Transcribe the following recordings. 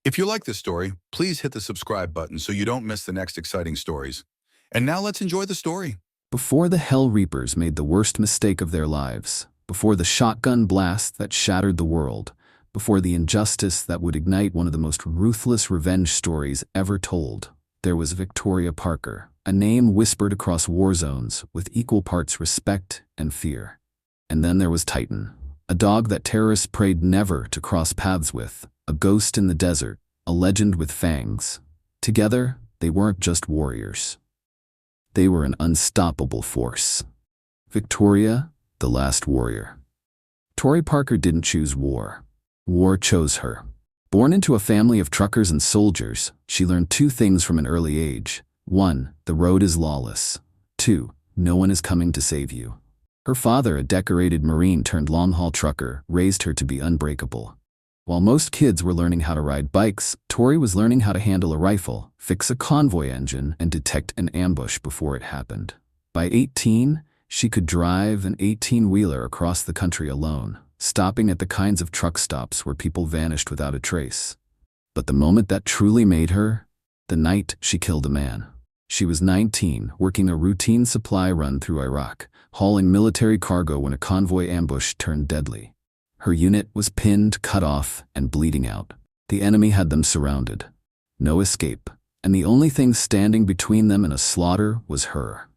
If you like this story, please hit the subscribe button so you don't miss the next exciting stories. And now let's enjoy the story. Before the Hell Reapers made the worst mistake of their lives, before the shotgun blast that shattered the world, before the injustice that would ignite one of the most ruthless revenge stories ever told, there was Tori Parker, a name whispered across war zones with equal parts respect and fear. And then there was Titan, a dog that terrorists prayed never to cross paths with, a ghost in the desert, a legend with fangs. Together, they weren't just warriors. They were an unstoppable force. Victoria, the last warrior. Tori Parker didn't choose war. War chose her. Born into a family of truckers and soldiers, she learned two things from an early age. 1, the road is lawless. 2, no one is coming to save you. Her father, a decorated Marine turned long-haul trucker, raised her to be unbreakable. While most kids were learning how to ride bikes, Tori was learning how to handle a rifle, fix a convoy engine, and detect an ambush before it happened. By 18, she could drive an 18-wheeler across the country alone, stopping at the kinds of truck stops where people vanished without a trace. But the moment that truly made her, the night she killed a man. She was 19, working a routine supply run through Iraq, hauling military cargo when a convoy ambush turned deadly. Her unit was pinned, cut off, and bleeding out. The enemy had them surrounded. No escape, and the only thing standing between them and a slaughter was her.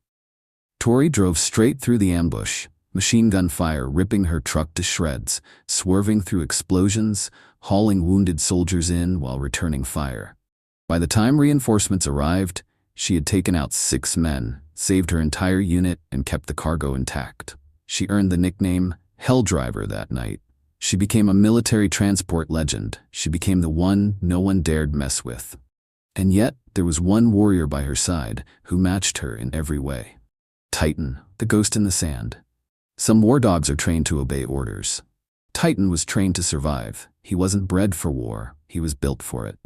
Tori drove straight through the ambush, machine gun fire ripping her truck to shreds, swerving through explosions, hauling wounded soldiers in while returning fire. By the time reinforcements arrived, she had taken out 6 men, saved her entire unit, and kept the cargo intact. She earned the nickname Hell Driver that night. She became a military transport legend. She became the one no one dared mess with. And yet, there was one warrior by her side who matched her in every way. Titan, the ghost in the sand. Some war dogs are trained to obey orders. Titan was trained to survive. He wasn't bred for war, he was built for it.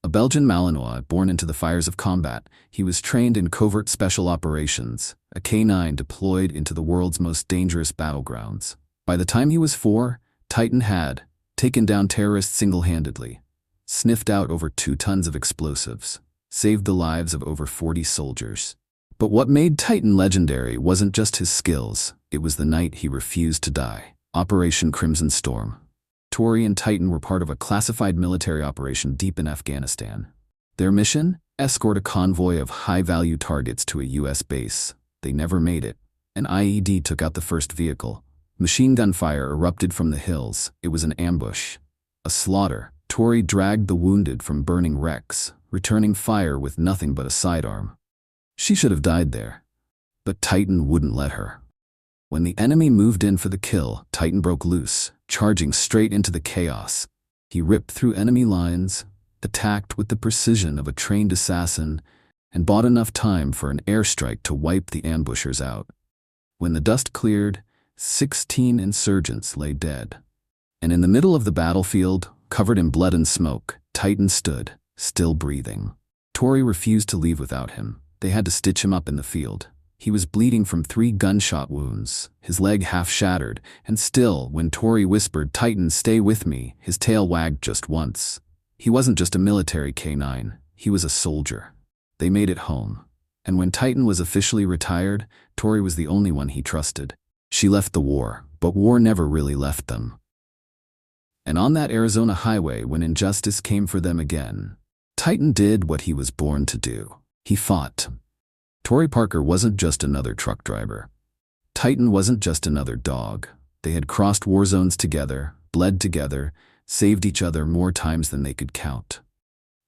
A Belgian Malinois born into the fires of combat, he was trained in covert special operations, a K9 deployed into the world's most dangerous battlegrounds. By the time he was 4, Titan had taken down terrorists single-handedly, sniffed out over 2 tons of explosives, saved the lives of over 40 soldiers. But what made Titan legendary wasn't just his skills, it was the night he refused to die. Operation Crimson Storm. Tori and Titan were part of a classified military operation deep in Afghanistan. Their mission? Escort a convoy of high-value targets to a U.S. base. They never made it. An IED took out the first vehicle. Machine gun fire erupted from the hills. It was an ambush. A slaughter. Tori dragged the wounded from burning wrecks, returning fire with nothing but a sidearm. She should have died there. But Titan wouldn't let her. When the enemy moved in for the kill, Titan broke loose, charging straight into the chaos. He ripped through enemy lines, attacked with the precision of a trained assassin, and bought enough time for an airstrike to wipe the ambushers out. When the dust cleared, 16 insurgents lay dead. And in the middle of the battlefield, covered in blood and smoke, Titan stood, still breathing. Tori refused to leave without him. They had to stitch him up in the field. He was bleeding from 3 gunshot wounds, his leg half shattered, and still, when Tori whispered, "Titan, stay with me," his tail wagged just once. He wasn't just a military K9, he was a soldier. They made it home. And when Titan was officially retired, Tori was the only one he trusted. She left the war, but war never really left them. And on that Arizona highway, when injustice came for them again, Titan did what he was born to do. He fought. Tori Parker wasn't just another truck driver. Titan wasn't just another dog. They had crossed war zones together, bled together, saved each other more times than they could count.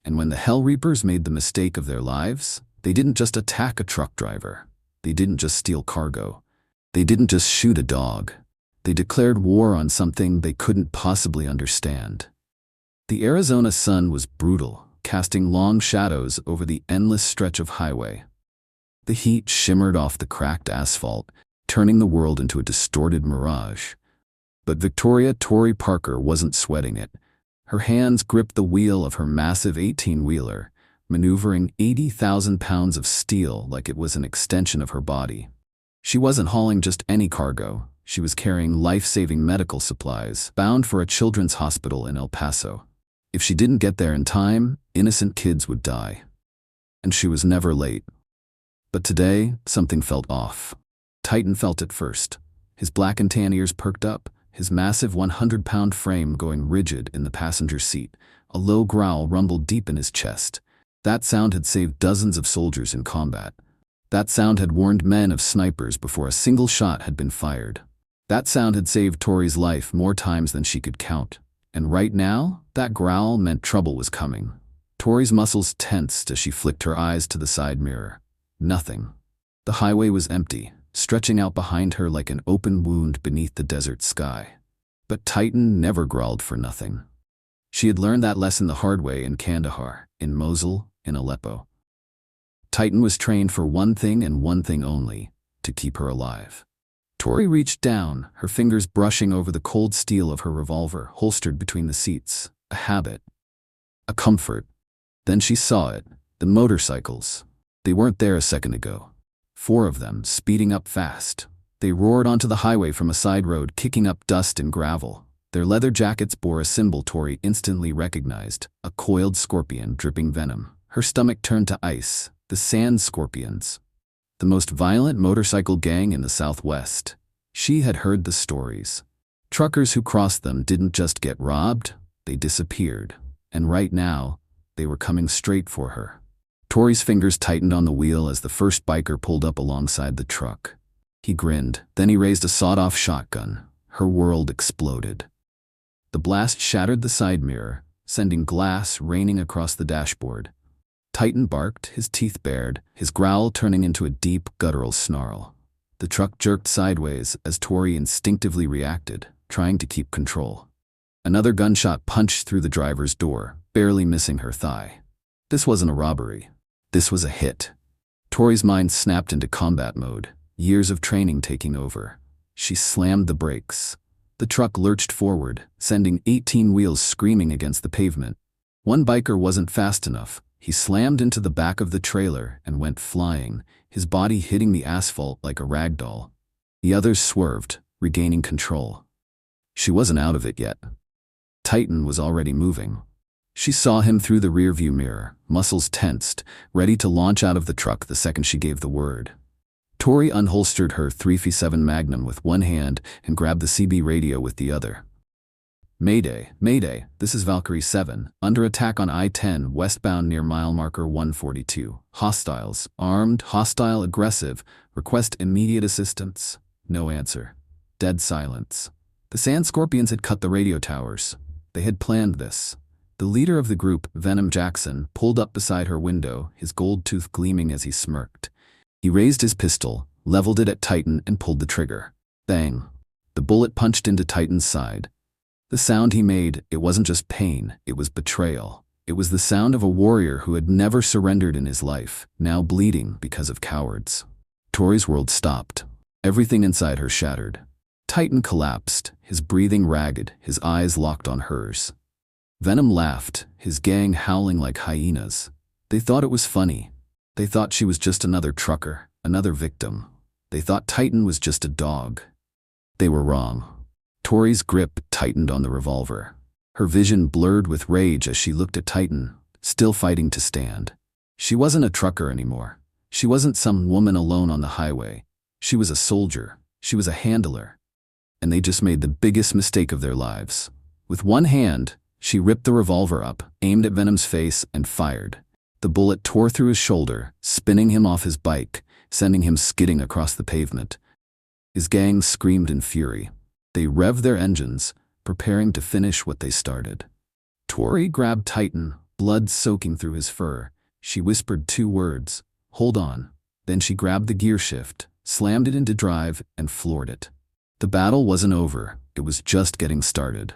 And when the Hell Reapers made the mistake of their lives, they didn't just attack a truck driver. They didn't just steal cargo. They didn't just shoot a dog. They declared war on something they couldn't possibly understand. The Arizona sun was brutal, casting long shadows over the endless stretch of highway. The heat shimmered off the cracked asphalt, turning the world into a distorted mirage. But Tori Parker wasn't sweating it. Her hands gripped the wheel of her massive 18-wheeler, maneuvering 80,000 pounds of steel like it was an extension of her body. She wasn't hauling just any cargo. She was carrying life-saving medical supplies, bound for a children's hospital in El Paso. If she didn't get there in time, innocent kids would die. And she was never late. But today, something felt off. Titan felt it first. His black and tan ears perked up, his massive 100-pound frame going rigid in the passenger seat. A low growl rumbled deep in his chest. That sound had saved dozens of soldiers in combat. That sound had warned men of snipers before a single shot had been fired. That sound had saved Tori's life more times than she could count. And right now, that growl meant trouble was coming. Tori's muscles tensed as she flicked her eyes to the side mirror. Nothing. The highway was empty, stretching out behind her like an open wound beneath the desert sky. But Titan never growled for nothing. She had learned that lesson the hard way in Kandahar, in Mosul, in Aleppo. Titan was trained for one thing and one thing only, to keep her alive. Tori reached down, her fingers brushing over the cold steel of her revolver holstered between the seats. A habit. A comfort. Then she saw it. The motorcycles. They weren't there a second ago. 4 of them, speeding up fast. They roared onto the highway from a side road, kicking up dust and gravel. Their leather jackets bore a symbol Tori instantly recognized, a coiled scorpion dripping venom. Her stomach turned to ice. The Sand Scorpions. The most violent motorcycle gang in the Southwest. She had heard the stories. Truckers who crossed them didn't just get robbed, they disappeared. And right now, they were coming straight for her. Tori's fingers tightened on the wheel as the first biker pulled up alongside the truck. He grinned, then he raised a sawed-off shotgun. Her world exploded. The blast shattered the side mirror, sending glass raining across the dashboard. Titan barked, his teeth bared, his growl turning into a deep, guttural snarl. The truck jerked sideways as Tori instinctively reacted, trying to keep control. Another gunshot punched through the driver's door, barely missing her thigh. This wasn't a robbery. This was a hit. Tori's mind snapped into combat mode, years of training taking over. She slammed the brakes. The truck lurched forward, sending 18 wheels screaming against the pavement. One biker wasn't fast enough. He slammed into the back of the trailer and went flying, his body hitting the asphalt like a rag doll. The others swerved, regaining control. She wasn't out of it yet. Titan was already moving. She saw him through the rearview mirror, muscles tensed, ready to launch out of the truck the second she gave the word. Tori unholstered her 357 Magnum with one hand and grabbed the CB radio with the other. Mayday, Mayday, this is Valkyrie 7, under attack on I-10 westbound near mile marker 142. Hostiles, armed, hostile, aggressive, request immediate assistance. No answer. Dead silence. The Sand Scorpions had cut the radio towers. They had planned this. The leader of the group, Venom Jackson, pulled up beside her window, his gold tooth gleaming as he smirked. He raised his pistol, leveled it at Titan, and pulled the trigger. Bang. The bullet punched into Titan's side. The sound he made, it wasn't just pain, it was betrayal. It was the sound of a warrior who had never surrendered in his life, now bleeding because of cowards. Tori's world stopped. Everything inside her shattered. Titan collapsed, his breathing ragged, his eyes locked on hers. Venom laughed, his gang howling like hyenas. They thought it was funny. They thought she was just another trucker, another victim. They thought Titan was just a dog. They were wrong. Tori's grip tightened on the revolver. Her vision blurred with rage as she looked at Titan, still fighting to stand. She wasn't a trucker anymore. She wasn't some woman alone on the highway. She was a soldier. She was a handler. And they just made the biggest mistake of their lives. With one hand, she ripped the revolver up, aimed at Venom's face, and fired. The bullet tore through his shoulder, spinning him off his bike, sending him skidding across the pavement. His gang screamed in fury. They revved their engines, preparing to finish what they started. Tori grabbed Titan, blood soaking through his fur. She whispered 2 words, "Hold on." Then she grabbed the gear shift, slammed it into drive, and floored it. The battle wasn't over, it was just getting started.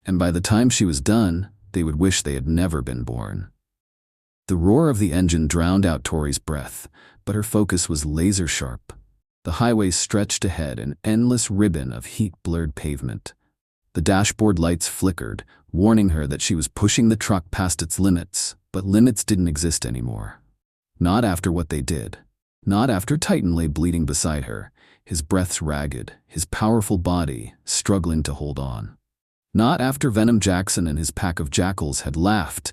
And by the time she was done, they would wish they had never been born. The roar of the engine drowned out Tori's breath, but her focus was laser sharp. The highway stretched ahead, an endless ribbon of heat-blurred pavement. The dashboard lights flickered, warning her that she was pushing the truck past its limits, but limits didn't exist anymore. Not after what they did. Not after Titan lay bleeding beside her, his breaths ragged, his powerful body struggling to hold on. Not after Venom Jackson and his pack of jackals had laughed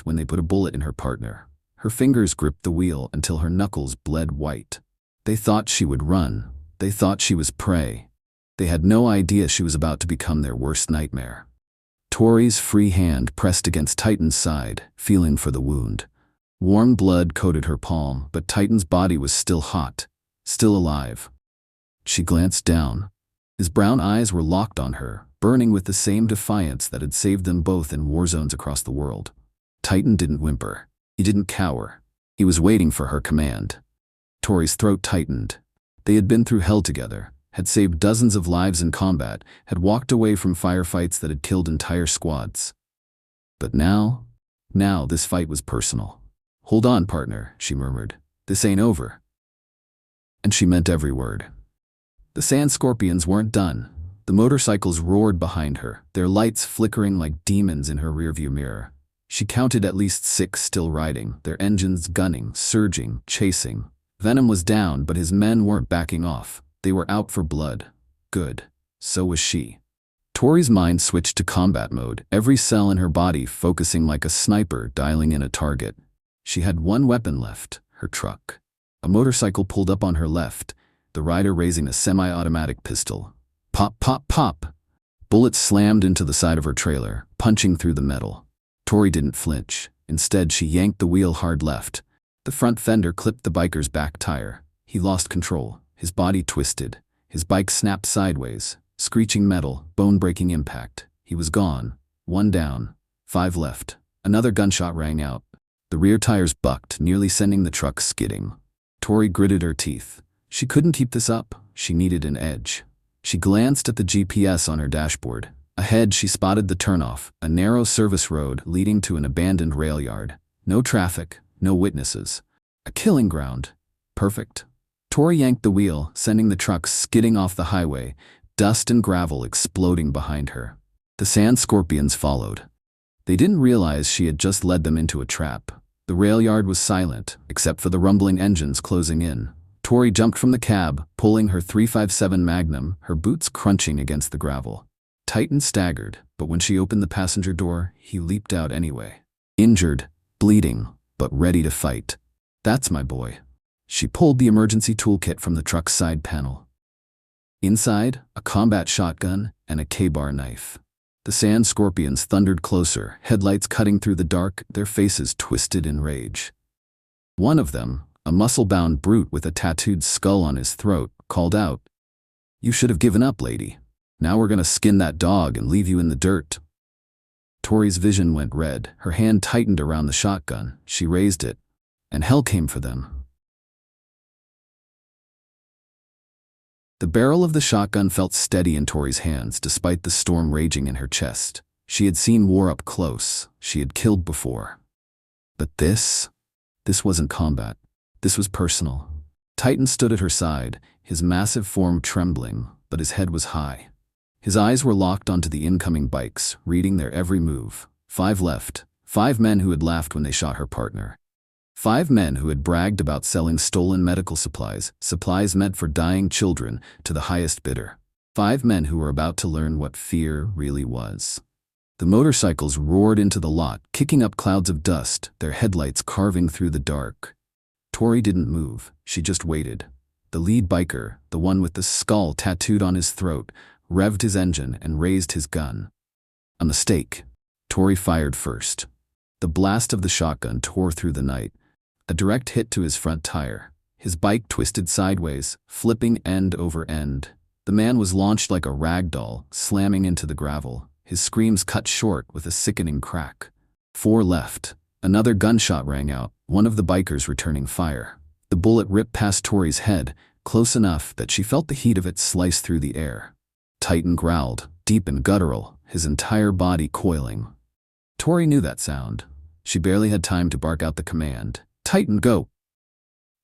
when they put a bullet in her partner. Her fingers gripped the wheel until her knuckles bled white. They thought she would run. They thought she was prey. They had no idea she was about to become their worst nightmare. Tori's free hand pressed against Titan's side, feeling for the wound. Warm blood coated her palm, but Titan's body was still hot, still alive. She glanced down. His brown eyes were locked on her, burning with the same defiance that had saved them both in war zones across the world. Titan didn't whimper. He didn't cower. He was waiting for her command. Tori's throat tightened. They had been through hell together, had saved dozens of lives in combat, had walked away from firefights that had killed entire squads. But now this fight was personal. "Hold on, partner," she murmured. "This ain't over." And she meant every word. The sand scorpions weren't done. The motorcycles roared behind her, their lights flickering like demons in her rearview mirror. She counted at least 6 still riding, their engines gunning, surging, chasing. Venom was down, but his men weren't backing off. They were out for blood. Good. So was she. Tori's mind switched to combat mode, every cell in her body focusing like a sniper dialing in a target. She had one weapon left, her truck. A motorcycle pulled up on her left, the rider raising a semi-automatic pistol. Pop, pop, pop. Bullets slammed into the side of her trailer, punching through the metal. Tori didn't flinch. Instead, she yanked the wheel hard left. The front fender clipped the biker's back tire. He lost control. His body twisted. His bike snapped sideways. Screeching metal, bone-breaking impact. He was gone. 1 down. 5 left. Another gunshot rang out. The rear tires bucked, nearly sending the truck skidding. Tori gritted her teeth. She couldn't keep this up. She needed an edge. She glanced at the GPS on her dashboard. Ahead, she spotted the turnoff, a narrow service road leading to an abandoned rail yard. No traffic, no witnesses. A killing ground. Perfect. Tori yanked the wheel, sending the truck skidding off the highway, dust and gravel exploding behind her. The sand scorpions followed. They didn't realize she had just led them into a trap. The rail yard was silent, except for the rumbling engines closing in. Tori jumped from the cab, pulling her .357 Magnum, her boots crunching against the gravel. Titan staggered, but when she opened the passenger door, he leaped out anyway. Injured, bleeding, but ready to fight. "That's my boy." She pulled the emergency toolkit from the truck's side panel. Inside, a combat shotgun and a K-bar knife. The sand scorpions thundered closer, headlights cutting through the dark, their faces twisted in rage. One of them, a muscle-bound brute with a tattooed skull on his throat, called out, "You should have given up, lady. Now we're gonna skin that dog and leave you in the dirt." Tori's vision went red. Her hand tightened around the shotgun. She raised it, and hell came for them. The barrel of the shotgun felt steady in Tori's hands despite the storm raging in her chest. She had seen war up close. She had killed before. But this wasn't combat. This was personal. Titan stood at her side, his massive form trembling, but his head was high. His eyes were locked onto the incoming bikes, reading their every move. 5 left. 5 men who had laughed when they shot her partner. 5 men who had bragged about selling stolen medical supplies, supplies meant for dying children, to the highest bidder. 5 men who were about to learn what fear really was. The motorcycles roared into the lot, kicking up clouds of dust, their headlights carving through the dark. Tori didn't move. She just waited. The lead biker, the one with the skull tattooed on his throat, revved his engine and raised his gun. A mistake. Tori fired first. The blast of the shotgun tore through the night. A direct hit to his front tire. His bike twisted sideways, flipping end over end. The man was launched like a rag doll, slamming into the gravel. His screams cut short with a sickening crack. 4 left. Another gunshot rang out, one of the bikers returning fire. The bullet ripped past Tori's head, close enough that she felt the heat of it slice through the air. Titan growled, deep and guttural, his entire body coiling. Tori knew that sound. She barely had time to bark out the command. "Titan, go!"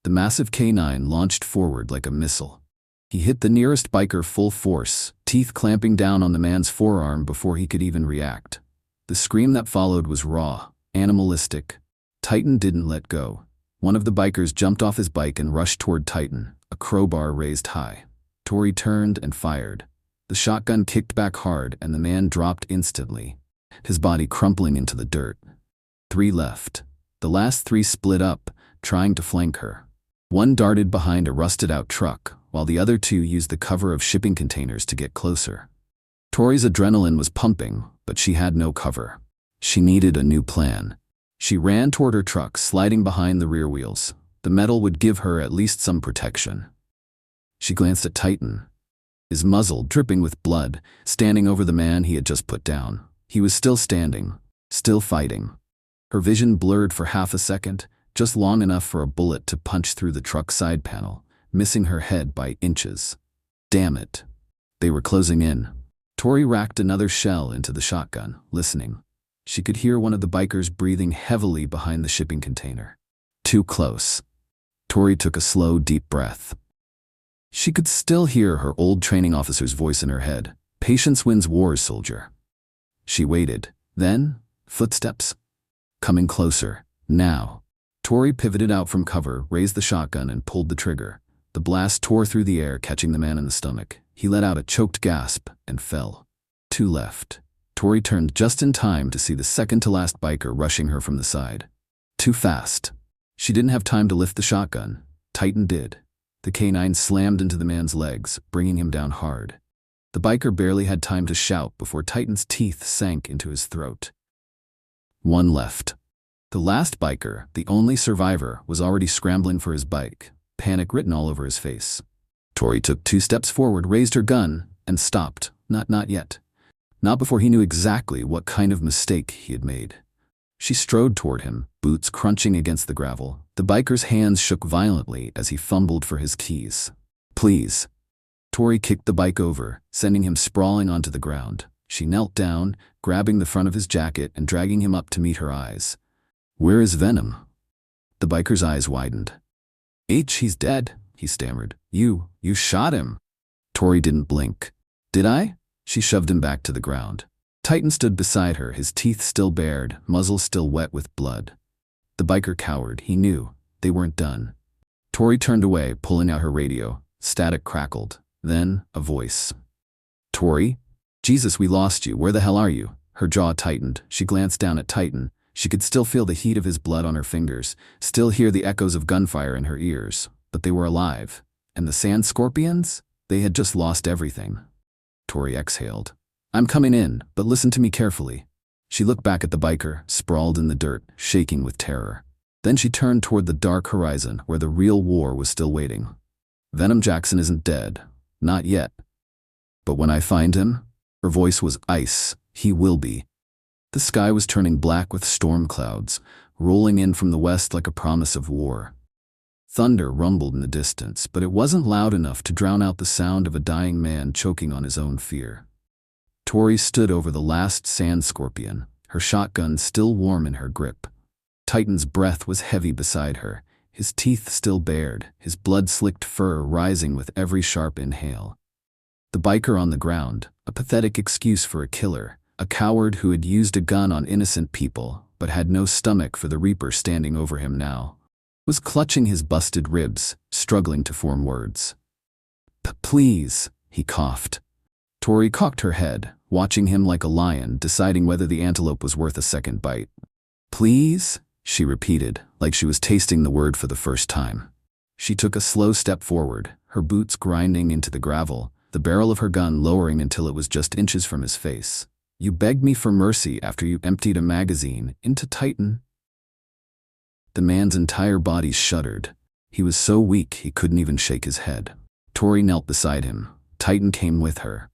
The massive K9 launched forward like a missile. He hit the nearest biker full force, teeth clamping down on the man's forearm before he could even react. The scream that followed was raw, animalistic. Titan didn't let go. One of the bikers jumped off his bike and rushed toward Titan, a crowbar raised high. Tori turned and fired. The shotgun kicked back hard and the man dropped instantly, his body crumpling into the dirt. 3 left. The last 3 split up, trying to flank her. One darted behind a rusted-out truck, while the other 2 used the cover of shipping containers to get closer. Tori's adrenaline was pumping, but she had no cover. She needed a new plan. She ran toward her truck, sliding behind the rear wheels. The metal would give her at least some protection. She glanced at Titan, his muzzle dripping with blood, standing over the man he had just put down. He was still standing, still fighting. Her vision blurred for half a second, just long enough for a bullet to punch through the truck's side panel, missing her head by inches. Damn it. They were closing in. Tori racked another shell into the shotgun, listening. She could hear one of the bikers breathing heavily behind the shipping container. Too close. Tori took a slow, deep breath. She could still hear her old training officer's voice in her head. Patience wins wars, soldier. She waited. Then, footsteps. Coming closer. Now. Tori pivoted out from cover, raised the shotgun, and pulled the trigger. The blast tore through the air, catching the man in the stomach. He let out a choked gasp and fell. 2 left. Tori turned just in time to see the second-to-last biker rushing her from the side. Too fast. She didn't have time to lift the shotgun. Titan did. The K9s slammed into the man's legs, bringing him down hard. The biker barely had time to shout before Titan's teeth sank into his throat. 1 left. The last biker, the only survivor, was already scrambling for his bike, panic written all over his face. Tori took 2 steps forward, raised her gun, and stopped. Not yet. Not before he knew exactly what kind of mistake he had made. She strode toward him, boots crunching against the gravel. The biker's hands shook violently as he fumbled for his keys. Please. Tori kicked the bike over, sending him sprawling onto the ground. She knelt down, grabbing the front of his jacket and dragging him up to meet her eyes. Where is Venom? The biker's eyes widened. He's dead, he stammered. You shot him. Tori didn't blink. Did I? She shoved him back to the ground. Titan stood beside her, his teeth still bared, muzzle still wet with blood. The biker cowered. He knew. They weren't done. Tori turned away, pulling out her radio. Static crackled. Then, a voice. Tori? Jesus, we lost you. Where the hell are you? Her jaw tightened. She glanced down at Titan. She could still feel the heat of his blood on her fingers, still hear the echoes of gunfire in her ears. But they were alive. And the sand scorpions? They had just lost everything. Tori exhaled. I'm coming in, but listen to me carefully. She looked back at the biker, sprawled in the dirt, shaking with terror. Then she turned toward the dark horizon where the real war was still waiting. Venom Jackson isn't dead. Not yet. But when I find him, her voice was ice, he will be. The sky was turning black with storm clouds, rolling in from the west like a promise of war. Thunder rumbled in the distance, but it wasn't loud enough to drown out the sound of a dying man choking on his own fear. Tori stood over the last sand scorpion, her shotgun still warm in her grip. Titan's breath was heavy beside her, his teeth still bared, his blood-slicked fur rising with every sharp inhale. The biker on the ground, a pathetic excuse for a killer, a coward who had used a gun on innocent people but had no stomach for the Reaper standing over him now, was clutching his busted ribs, struggling to form words. Please, he coughed. Tori cocked her head, watching him like a lion, deciding whether the antelope was worth a second bite. Please, she repeated, like she was tasting the word for the first time. She took a slow step forward, her boots grinding into the gravel, the barrel of her gun lowering until it was just inches from his face. You begged me for mercy after you emptied a magazine into Titan. The man's entire body shuddered. He was so weak he couldn't even shake his head. Tori knelt beside him. Titan came with her.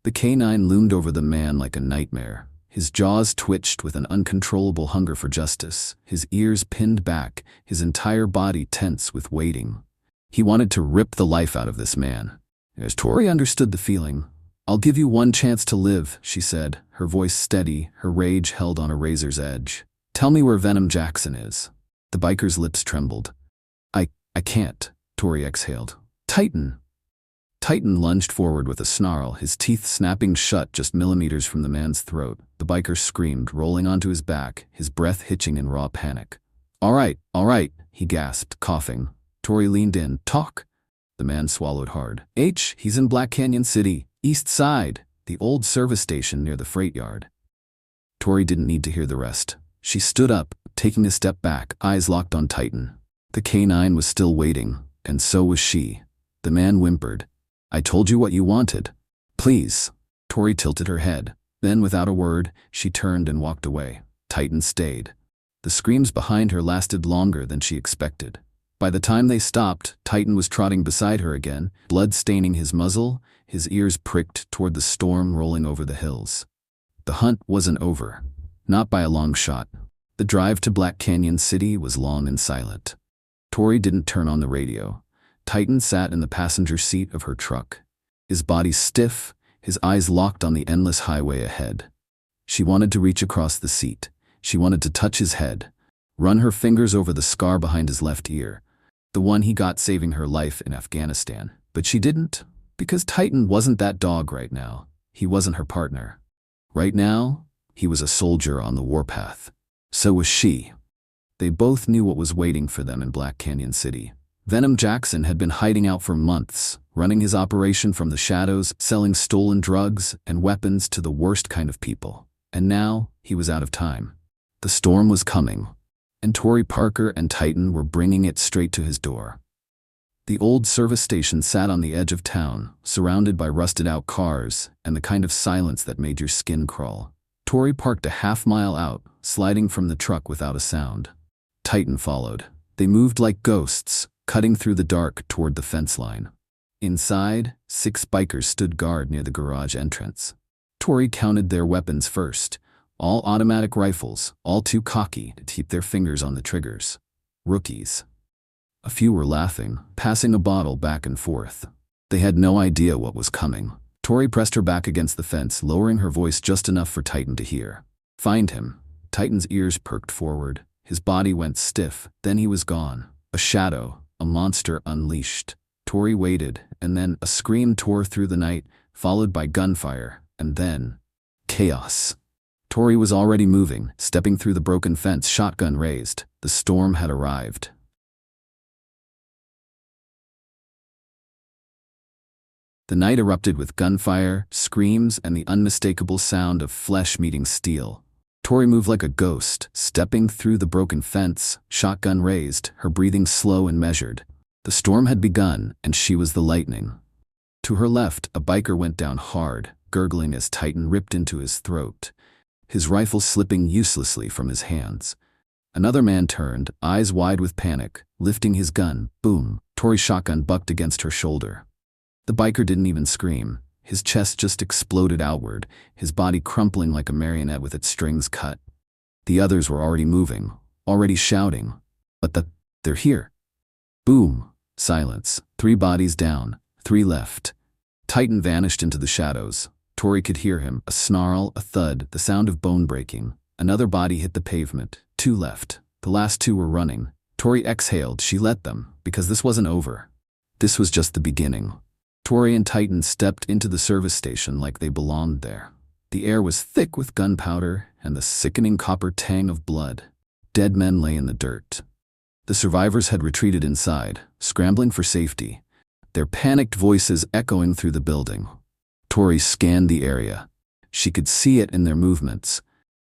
The K9 loomed over the man like a nightmare. His jaws twitched with an uncontrollable hunger for justice, his ears pinned back, his entire body tense with waiting. He wanted to rip the life out of this man. As Tori understood the feeling, I'll give you one chance to live, she said, her voice steady, her rage held on a razor's edge. Tell me where Venom Jackson is. The biker's lips trembled. I can't, Tori exhaled. Titan! Titan lunged forward with a snarl, his teeth snapping shut just millimeters from the man's throat. The biker screamed, rolling onto his back, his breath hitching in raw panic. All right, he gasped, coughing. Tori leaned in. Talk. The man swallowed hard. He's in Black Canyon City. East Side, the old service station near the freight yard. Tori didn't need to hear the rest. She stood up, taking a step back, eyes locked on Titan. The K9 was still waiting, and so was she. The man whimpered, "I told you what you wanted. Please." Tori tilted her head. Then, without a word, she turned and walked away. Titan stayed. The screams behind her lasted longer than she expected. By the time they stopped, Titan was trotting beside her again, blood staining his muzzle, his ears pricked toward the storm rolling over the hills. The hunt wasn't over. Not by a long shot. The drive to Black Canyon City was long and silent. Tori didn't turn on the radio. Titan sat in the passenger seat of her truck. His body stiff, his eyes locked on the endless highway ahead. She wanted to reach across the seat. She wanted to touch his head, run her fingers over the scar behind his left ear, the one he got saving her life in Afghanistan. But she didn't, because Titan wasn't that dog right now. He wasn't her partner. Right now, he was a soldier on the warpath. So was she. They both knew what was waiting for them in Black Canyon City. Venom Jackson had been hiding out for months, running his operation from the shadows, selling stolen drugs and weapons to the worst kind of people. And now, he was out of time. The storm was coming, and Tori Parker and Titan were bringing it straight to his door. The old service station sat on the edge of town, surrounded by rusted-out cars and the kind of silence that made your skin crawl. Tori parked a half-mile out, sliding from the truck without a sound. Titan followed. They moved like ghosts, cutting through the dark toward the fence line. Inside, 6 bikers stood guard near the garage entrance. Tori counted their weapons first. All automatic rifles, all too cocky to keep their fingers on the triggers. Rookies. A few were laughing, passing a bottle back and forth. They had no idea what was coming. Tori pressed her back against the fence, lowering her voice just enough for Titan to hear. "Find him." Titan's ears perked forward. His body went stiff, then he was gone. A shadow, a monster unleashed. Tori waited, and then a scream tore through the night, followed by gunfire, and then chaos. Tori was already moving, stepping through the broken fence, shotgun raised. The storm had arrived. The night erupted with gunfire, screams, and the unmistakable sound of flesh meeting steel. Tori moved like a ghost, stepping through the broken fence, shotgun raised, her breathing slow and measured. The storm had begun, and she was the lightning. To her left, a biker went down hard, gurgling as Titan ripped into his throat, his rifle slipping uselessly from his hands. Another man turned, eyes wide with panic, lifting his gun. Boom! Tori's shotgun bucked against her shoulder. The biker didn't even scream. His chest just exploded outward, his body crumpling like a marionette with its strings cut. The others were already moving, already shouting. But they're here. Boom! Silence. 3 bodies down, 3 left. Titan vanished into the shadows. Tori could hear him, a snarl, a thud, the sound of bone breaking. Another body hit the pavement. 2 left. The last 2 were running. Tori exhaled. She let them, because this wasn't over. This was just the beginning. Tori and Titan stepped into the service station like they belonged there. The air was thick with gunpowder and the sickening copper tang of blood. Dead men lay in the dirt. The survivors had retreated inside, scrambling for safety, their panicked voices echoing through the building. Tori scanned the area. She could see it in their movements.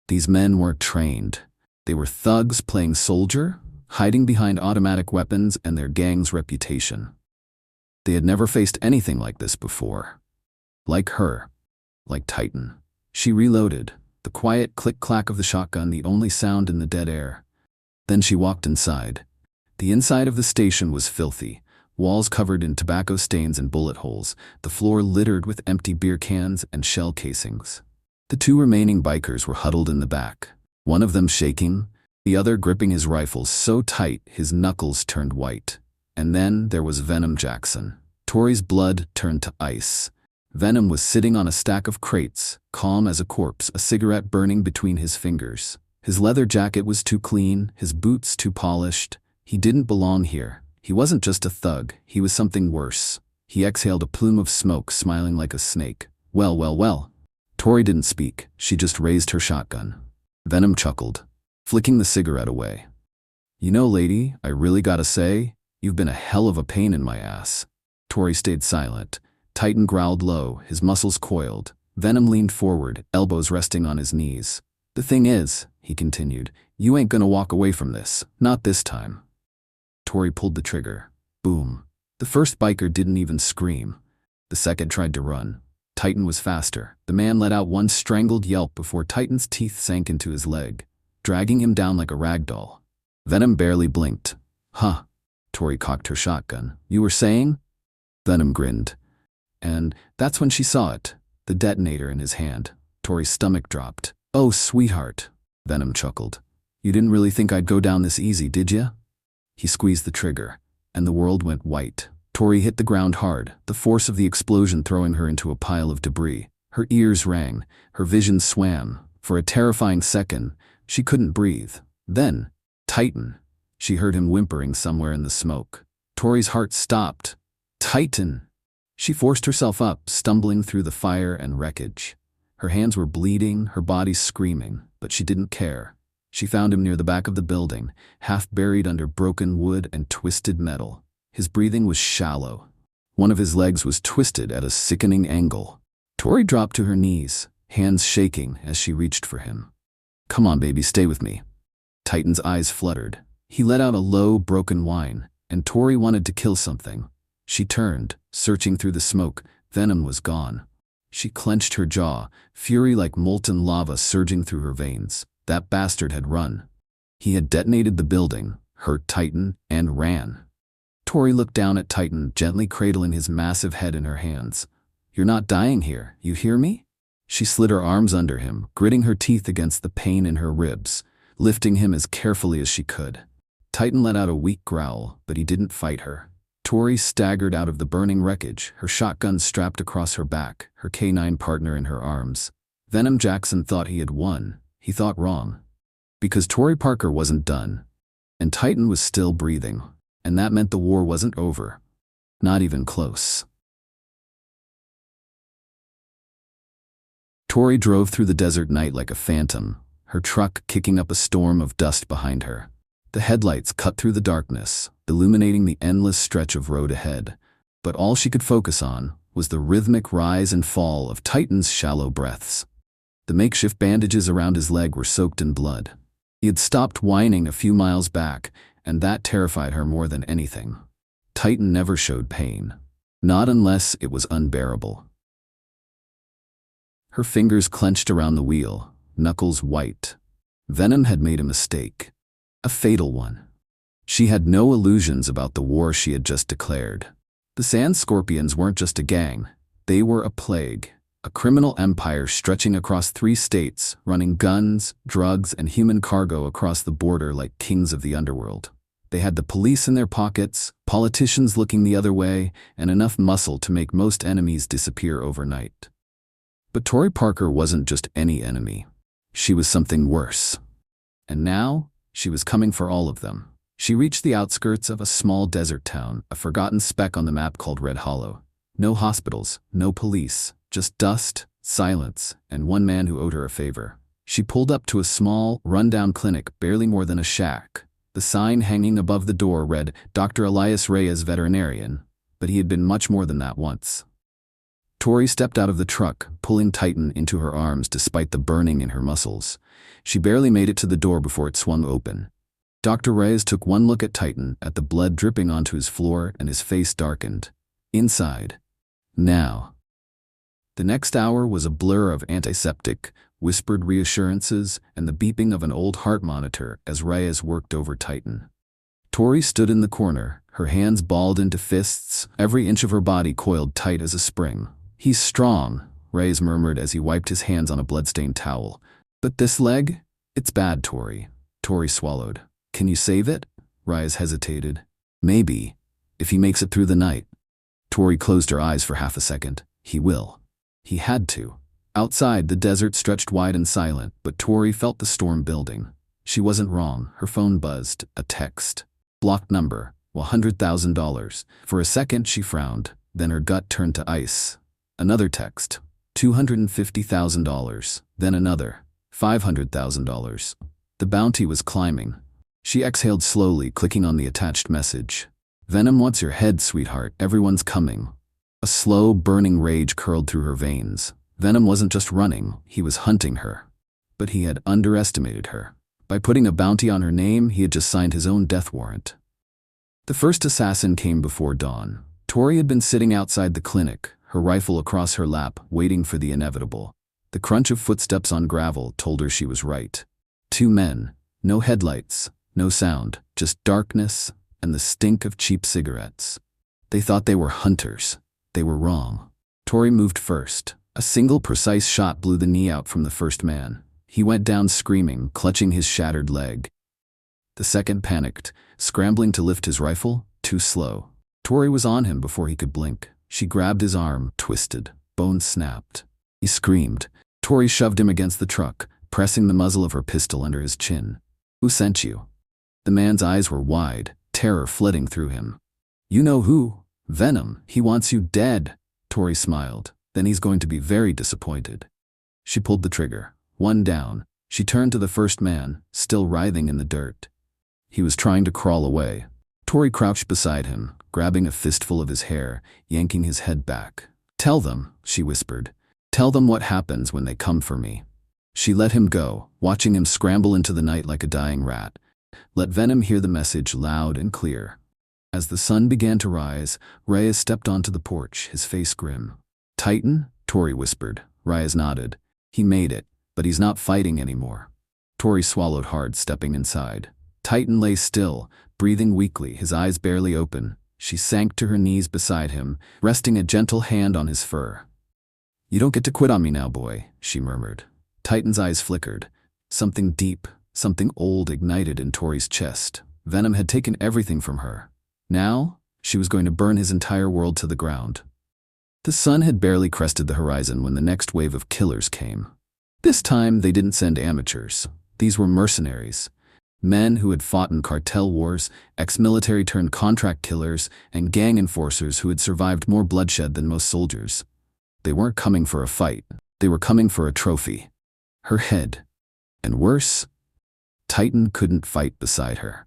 These men weren't trained. They were thugs playing soldier, hiding behind automatic weapons and their gang's reputation. They had never faced anything like this before. Like her. Like Titan. She reloaded, the quiet click-clack of the shotgun the only sound in the dead air. Then she walked inside. The inside of the station was filthy, walls covered in tobacco stains and bullet holes, the floor littered with empty beer cans and shell casings. The 2 remaining bikers were huddled in the back, one of them shaking, the other gripping his rifle so tight his knuckles turned white. And then there was Venom Jackson. Tori's blood turned to ice. Venom was sitting on a stack of crates, calm as a corpse, a cigarette burning between his fingers. His leather jacket was too clean, his boots too polished. He didn't belong here. He wasn't just a thug, he was something worse. He exhaled a plume of smoke, smiling like a snake. Well. Tori didn't speak, she just raised her shotgun. Venom chuckled, flicking the cigarette away. "You know, lady, I really gotta say, you've been a hell of a pain in my ass." Tori stayed silent, Titan growled low, his muscles coiled. Venom leaned forward, elbows resting on his knees. "The thing is," he continued, "you ain't gonna walk away from this. Not this time." Tori pulled the trigger. Boom. The first biker didn't even scream. The second tried to run. Titan was faster. The man let out one strangled yelp before Titan's teeth sank into his leg, dragging him down like a rag doll. Venom barely blinked. "Huh." Tori cocked her shotgun. "You were saying?" Venom grinned. And that's when she saw it, the detonator in his hand. Tori's stomach dropped. "Oh, sweetheart," Venom chuckled. "You didn't really think I'd go down this easy, did ya?" He squeezed the trigger, and the world went white. Tori hit the ground hard, the force of the explosion throwing her into a pile of debris. Her ears rang, her vision swam. For a terrifying second, she couldn't breathe. Then, Titan. She heard him whimpering somewhere in the smoke. Tori's heart stopped. Titan! She forced herself up, stumbling through the fire and wreckage. Her hands were bleeding, her body screaming, but she didn't care. She found him near the back of the building, half buried under broken wood and twisted metal. His breathing was shallow. One of his legs was twisted at a sickening angle. Tori dropped to her knees, hands shaking as she reached for him. "Come on, baby, stay with me." Titan's eyes fluttered. He let out a low, broken whine, and Tori wanted to kill something. She turned, searching through the smoke. Venom was gone. She clenched her jaw, fury like molten lava surging through her veins. That bastard had run. He had detonated the building, hurt Titan, and ran. Tori looked down at Titan, gently cradling his massive head in her hands. "You're not dying here, you hear me?" She slid her arms under him, gritting her teeth against the pain in her ribs, lifting him as carefully as she could. Titan let out a weak growl, but he didn't fight her. Tori staggered out of the burning wreckage, her shotgun strapped across her back, her K9 partner in her arms. Venom Jackson thought he had won. He thought wrong. Because Tori Parker wasn't done. And Titan was still breathing. And that meant the war wasn't over. Not even close. Tori drove through the desert night like a phantom, her truck kicking up a storm of dust behind her. The headlights cut through the darkness, illuminating the endless stretch of road ahead. But all she could focus on was the rhythmic rise and fall of Titan's shallow breaths. The makeshift bandages around his leg were soaked in blood. He had stopped whining a few miles back, and that terrified her more than anything. Titan never showed pain. Not unless it was unbearable. Her fingers clenched around the wheel, knuckles white. Venom had made a mistake. A fatal one. She had no illusions about the war she had just declared. The Sand Scorpions weren't just a gang. They were a plague. A criminal empire stretching across 3 states, running guns, drugs, and human cargo across the border like kings of the underworld. They had the police in their pockets, politicians looking the other way, and enough muscle to make most enemies disappear overnight. But Tori Parker wasn't just any enemy. She was something worse. And now, she was coming for all of them. She reached the outskirts of a small desert town, a forgotten speck on the map called Red Hollow. No hospitals, no police, just dust, silence, and one man who owed her a favor. She pulled up to a small, run-down clinic, barely more than a shack. The sign hanging above the door read, "Dr. Elias Reyes, veterinarian," but he had been much more than that once. Tori stepped out of the truck, pulling Titan into her arms despite the burning in her muscles. She barely made it to the door before it swung open. Dr. Reyes took one look at Titan, at the blood dripping onto his floor, and his face darkened. Inside. Now. The next hour was a blur of antiseptic, whispered reassurances, and the beeping of an old heart monitor as Reyes worked over Titan. Tori stood in the corner, her hands balled into fists, every inch of her body coiled tight as a spring. "He's strong," Reyes murmured as he wiped his hands on a bloodstained towel. "But this leg? It's bad, Tori." Tori swallowed. "Can you save it?" Reyes hesitated. "Maybe, if he makes it through the night." Tori closed her eyes for half a second. He will. He had to. Outside, the desert stretched wide and silent, but Tori felt the storm building. She wasn't wrong. Her phone buzzed. A text. Blocked number. $100,000. For a second, she frowned. Then her gut turned to ice. Another text. $250,000. Then another. $500,000. The bounty was climbing. She exhaled slowly, clicking on the attached message. "Venom wants your head, sweetheart. Everyone's coming." A slow, burning rage curled through her veins. Venom wasn't just running, he was hunting her. But he had underestimated her. By putting a bounty on her name, he had just signed his own death warrant. The first assassin came before dawn. Tori had been sitting outside the clinic, her rifle across her lap, waiting for the inevitable. The crunch of footsteps on gravel told her she was right. 2 men, no headlights, no sound, just darkness and the stink of cheap cigarettes. They thought they were hunters. They were wrong. Tori moved first. A single precise shot blew the knee out from the first man. He went down screaming, clutching his shattered leg. The second panicked, scrambling to lift his rifle, too slow. Tori was on him before he could blink. She grabbed his arm, twisted, bone snapped. He screamed. Tori shoved him against the truck, pressing the muzzle of her pistol under his chin. "Who sent you?" The man's eyes were wide, terror flooding through him. "You know who. Venom. He wants you dead." Tori smiled. "Then he's going to be very disappointed." She pulled the trigger. One down. She turned to the first man, still writhing in the dirt. He was trying to crawl away. Tori crouched beside him, grabbing a fistful of his hair, yanking his head back. "Tell them," she whispered. "Tell them what happens when they come for me." She let him go, watching him scramble into the night like a dying rat. Let Venom hear the message loud and clear. As the sun began to rise, Reyes stepped onto the porch, his face grim. "Titan?" Tori whispered. Reyes nodded. "He made it, but he's not fighting anymore." Tori swallowed hard, stepping inside. Titan lay still, breathing weakly, his eyes barely open. She sank to her knees beside him, resting a gentle hand on his fur. "You don't get to quit on me now, boy," she murmured. Titan's eyes flickered. Something deep, something old ignited in Tori's chest. Venom had taken everything from her. Now, she was going to burn his entire world to the ground. The sun had barely crested the horizon when the next wave of killers came. This time, they didn't send amateurs. These were mercenaries. Men who had fought in cartel wars, ex-military turned contract killers, and gang enforcers who had survived more bloodshed than most soldiers. They weren't coming for a fight. They were coming for a trophy. Her head. And worse, Titan couldn't fight beside her.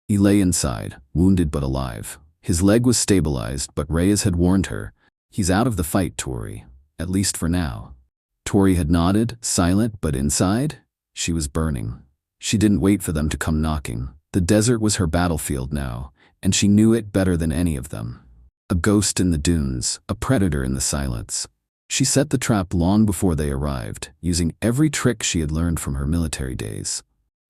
He lay inside, wounded but alive. His leg was stabilized, but Reyes had warned her, "He's out of the fight, Tori. At least for now." Tori had nodded, silent, but inside, she was burning. She didn't wait for them to come knocking. The desert was her battlefield now, and she knew it better than any of them. A ghost in the dunes, a predator in the silence. She set the trap long before they arrived, using every trick she had learned from her military days.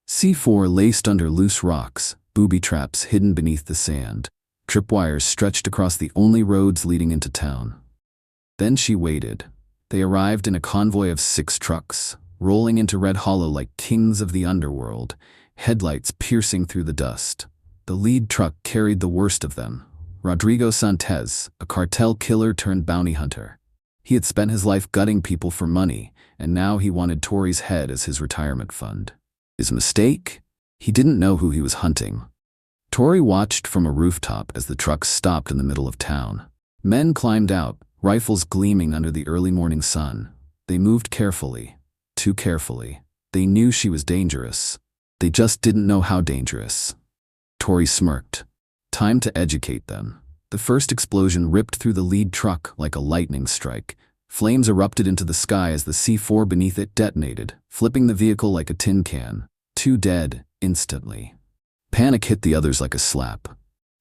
C4 laced under loose rocks, booby traps hidden beneath the sand, tripwires stretched across the only roads leading into town. Then she waited. They arrived in a convoy of 6 trucks, rolling into Red Hollow like kings of the underworld, headlights piercing through the dust. The lead truck carried the worst of them, Rodrigo Santos, a cartel killer turned bounty hunter. He had spent his life gutting people for money, and now he wanted Tori's head as his retirement fund. His mistake? He didn't know who he was hunting. Tori watched from a rooftop as the truck stopped in the middle of town. Men climbed out, rifles gleaming under the early morning sun. They moved carefully, too carefully. They knew she was dangerous. They just didn't know how dangerous. Tori smirked. Time to educate them. The first explosion ripped through the lead truck like a lightning strike. Flames erupted into the sky as the C4 beneath it detonated, flipping the vehicle like a tin can. 2 dead, instantly. Panic hit the others like a slap.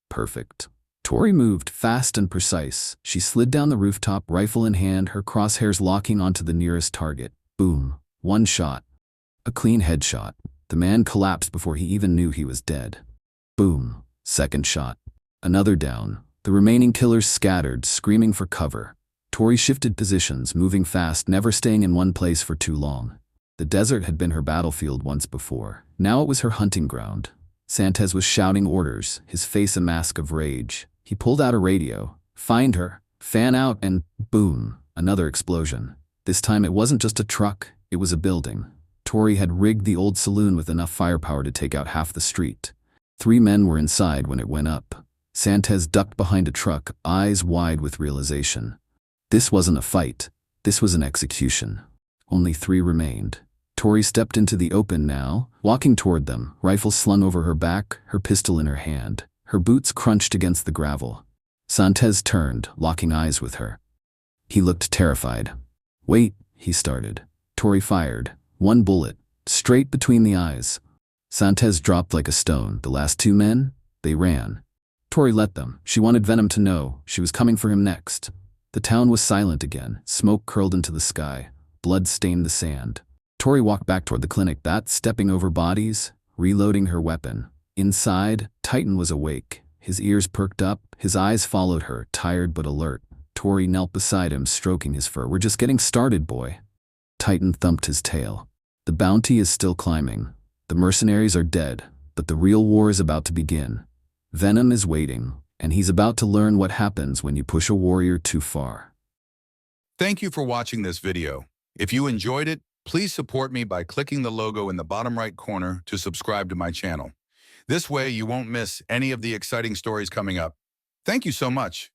Perfect. Tori moved, fast and precise. She slid down the rooftop, rifle in hand, her crosshairs locking onto the nearest target. Boom. 1 shot. A clean headshot. The man collapsed before he even knew he was dead. Boom. 2nd shot. Another down. The remaining killers scattered, screaming for cover. Tori shifted positions, moving fast, never staying in one place for too long. The desert had been her battlefield once before. Now it was her hunting ground. Santos was shouting orders, his face a mask of rage. He pulled out a radio. "Find her. Fan out," and boom, another explosion. This time it wasn't just a truck, it was a building. Tori had rigged the old saloon with enough firepower to take out half the street. 3 men were inside when it went up. Santos ducked behind a truck, eyes wide with realization. This wasn't a fight. This was an execution. Only 3 remained. Tori stepped into the open now, walking toward them, rifle slung over her back, her pistol in her hand. Her boots crunched against the gravel. Santez turned, locking eyes with her. He looked terrified. Wait, he started. Tori fired. One bullet, straight between the eyes. Santez dropped like a stone. The last two men? They ran. Tori let them. She wanted Venom to know she was coming for him next. The town was silent again. Smoke curled into the sky. Blood stained the sand. Tori walked back toward the clinic, stepping over bodies, reloading her weapon. Inside, Titan was awake. His ears perked up, his eyes followed her, tired but alert. Tori knelt beside him, stroking his fur. We're just getting started, boy. Titan thumped his tail. The bounty is still climbing. The mercenaries are dead, but the real war is about to begin. Venom is waiting, and he's about to learn what happens when you push a warrior too far. Thank you for watching this video. If you enjoyed it, please support me by clicking the logo in the bottom right corner to subscribe to my channel. This way you won't miss any of the exciting stories coming up. Thank you so much.